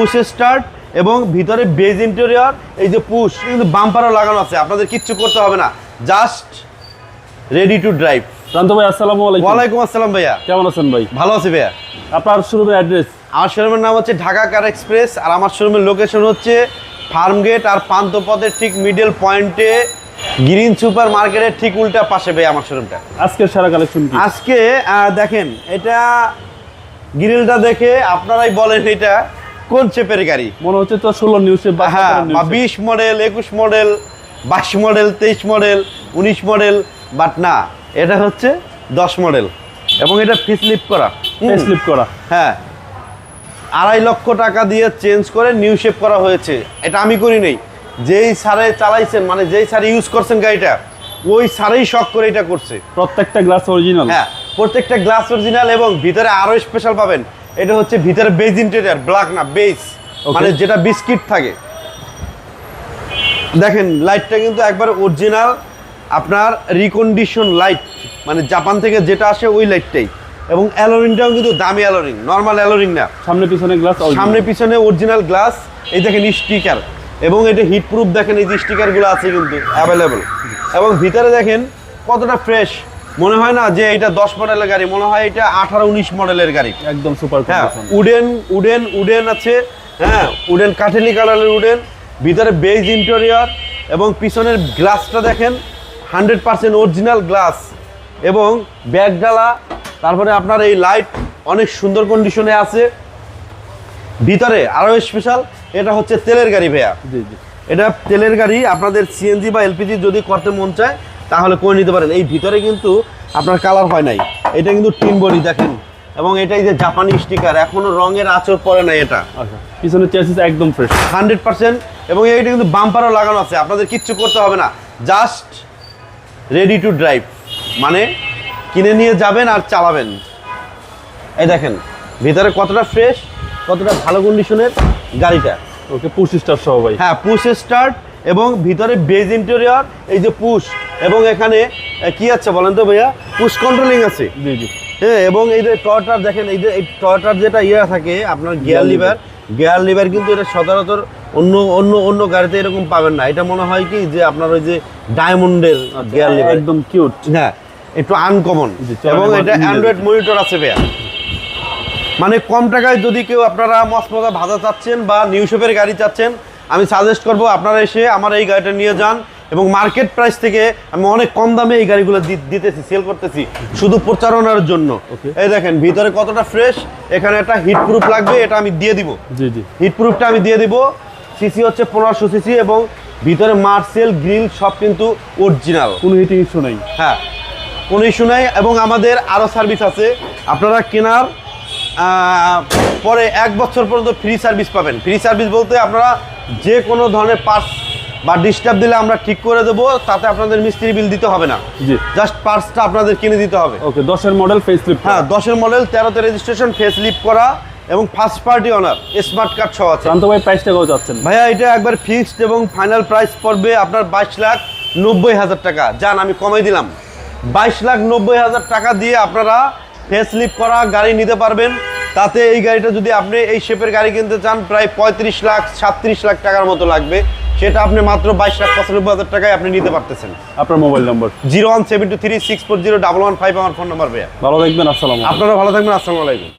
Push start এবং ভিতরে beige interior, এই যে পুশ কিন্তু বাম্পারও লাগানো আছে, আপনাদের কিচ্ছু করতে হবে না, জাস্ট রেডি টু ড্রাইভ। প্রান্ত ভাই আসসালামু আলাইকুম। ওয়ালাইকুম আসসালাম ভাইয়া, কেমন আছেন ভাই? ভালো আছি ভাইয়া। আপনার শোরুমের অ্যাড্রেস? আমার শোরুমের নাম হচ্ছে ঢাকা কার এক্সপ্রেস, আর আমার শোরুমের লোকেশন হচ্ছে ফার্মগেট আর পান্থপথের ঠিক মিডল পয়েন্টে গ্রিন সুপার মার্কেটের ঠিক উল্টা পাশে ভাই আমার শোরুমটা। আজকের সারা কালেকশন কি? আজকে দেখেন, এটা গ্রিলটা দেখে আপনারাই বলেন এটা কোন শেপের গাড়ি। মনে হচ্ছে তো 16 নিউ শেপ বা হ্যাঁ, 20 model, 21 model, 22 model, 23 model, 19 model, but না, এটা হচ্ছে 10 মডেল এবং এটা ফেসলিফট করা। ফেসলিফট করা, হ্যাঁ, 2.5 লক্ষ টাকা দিয়ে চেঞ্জ করে নিউ শেপ করা হয়েছে। এটা আমি করি নাই, যেই সারে চালাইছেন, মানে যেই সারে ইউজ করছেন গাড়িটা, ওই সারেই শখ করে এটা করছে। প্রত্যেকটা গ্লাস অরিজিনাল? হ্যাঁ, প্রত্যেকটা গ্লাস অরিজিনাল এবং ভিতরে আরো স্পেশাল পাবেন, এটা হচ্ছে ভিতরে বেজ ইন্টেরিয়র, ব্ল্যাক না বেজ, মানে যেটা বিস্কিট থাকে। দেখেন লাইটটা কিন্তু একবার অরিজিনাল আপনার রিকন্ডিশন লাইট, মানে জাপান থেকে যেটা আসে ওই লাইটটাই, এবং অ্যালোরিংটাও কিন্তু দামি অ্যালোরিং, নর্মাল অ্যালোরিং না। সামনে পিছনে গ্লাস, সামনে পিছনে অরিজিনাল গ্লাস। এই দেখেন স্টিকার, এবং এটা হিট প্রুফ, দেখেন এই যে স্টিকারগুলো আছে কিন্তু অ্যাভেলেবল। এবং ভিতরে দেখেন কতটা ফ্রেশ, মনে হয় না যে এটা 10 মডেলের গাড়ি, মনে হয় এটা 18-19 মডেলের গাড়ি, একদম সুপার। হ্যাঁ, উডেন আছে, হ্যাঁ, উডেন কাঠেলি কালারের উডেন, ভিতরে বেজ ইন্টেরিয়র, এবং পিছনের গ্লাসটা দেখেন 100% অরিজিনাল গ্লাস, এবং ব্যাগডালা, তারপরে আপনার এই লাইট অনেক সুন্দর কন্ডিশনে আছে। ভিতরে আরো স্পেশাল, এটা হচ্ছে তেলের গাড়ি ভাইয়া। জি জি, এটা তেলের গাড়ি, আপনাদের সিএনজি বা এলপিজি যদি করতে মন চায় তাহলে করে নিতে পারেন। এই ভিতরে কিন্তু আপনার কালার হয় নাই, এটা কিন্তু টিন বডি দেখেন, এবং এটাই যে জাপানি স্টিকার, এখনো রঙের আঁচড় পড়ে নাই এটা। আচ্ছা, পিছনের চেসিস একদম ফ্রেশ 100%, এবং এইটা কিন্তু বাম্পারও লাগানো আছে, আপনাদের কিচ্ছু করতে হবে না, জাস্ট রেডি টু ড্রাইভ, মানে কিনে নিয়ে যাবেন আর চালাবেন। এই দেখেন ভিতরে কতটা ফ্রেশ, কতটা ভালো কন্ডিশনের গাড়িটা। ওকে, পুশ স্টার্ট সহ ভাই? হ্যাঁ, পুশ স্টার্ট এবং ভিতরে বেজ ইন্টেরিয়র, এই যে পুশ, এবং এখানে কি আছে বলেন তো ভাইয়া, পুশ কন্ট্রোলিং আছে। জি জি, হ্যাঁ, এবং এই যে টয়টার দেখেন, এই যে এই টয়টার যেটা থাকে আপনার গিয়ার লিভার কিন্তু এটা সচরাচর অন্য অন্য অন্য গাড়িতে এরকম পাবেন না। এটা মনে হয় কি যে আপনার ওই যে ডায়মন্ডের গিয়ার লিভার, একদম কিউট। হ্যাঁ, একটু আনকমন, এবং এটা অ্যান্ড্রয়েড মনিটর আছে ভাইয়া। মানে কম টাকায় যদি কেউ আপনারা মসমজা ভাজা চাচ্ছেন বা নিউ শেপের গাড়ি চাচ্ছেন, আমি সাজেস্ট করবো আপনারা এসে আমার এই গাড়িটা নিয়ে যান, এবং মার্কেট প্রাইস থেকে আমি অনেক কম দামে এই গাড়িগুলো দিতেছি, সেল করতেছি শুধু প্রচারণার জন্য। এই দেখেন ভিতরে কতটা ফ্রেশ, এখানে একটা হিট প্রুফ লাগবে, এটা আমি দিয়ে দিব। জি জি, হিট প্রুফটা আমি দিয়ে দিব। সিসি হচ্ছে 1500 সিসি, এবং ভিতরে মার্সেল গ্রিল সব কিন্তু অরিজিনাল, কোনো হিটিং ইস্যু নেই। হ্যাঁ, কোনো ইস্যু নাই। এবং আমাদের আরও সার্ভিস আছে, আপনারা কেনার পরে 1 বছর পর্যন্ত ফ্রি সার্ভিস পাবেন। ফ্রি সার্ভিস বলতে আপনারা যে কোনো ধরনের পার্টস বা ডিস্টার্ব দিলে আমরা ঠিক করে দেবো, তাতে আপনাদের মিস্ত্রি বিল দিতে হবে না, জি, জাস্ট পার্টসটা আপনাদের কিনে দিতে হবে। ওকে, 10-এর মডেল ফেসলিফট? হ্যাঁ, 10-এর মডেল, 13তে রেজিস্ট্রেশন, ফেসলিফট করা, এবং first party honour, smart card সহ আছে। প্রান্ত ভাই প্রাইসটা কত যাচ্ছেন ভাইয়া? এটা একবার ফিক্সড এবং ফাইনাল প্রাইস পড়বে আপনার 22,90,000 টাকা। যান, আমি কমাই দিলাম, 22,90,000 টাকা দিয়ে আপনারা ফেসলিফট করা গাড়ি নিতে পারবেন। তাতে এই গাড়িটা যদি আপনি এই শেপের গাড়ি কিনতে চান, প্রায় 35 লাখ 37 লাখ টাকার মতো লাগবে, সেটা আপনি মাত্র 22,95,000 টাকায় আপনি নিতে পারতেছেন। আপনার মোবাইল নম্বর? 01723640115 আমার ফোন নাম্বার ভাইয়া। ভালো থাকবেন, আসসালামু আলাইকুম। আপনারা ভালো থাকবেন, আসসালামু আলাইকুম।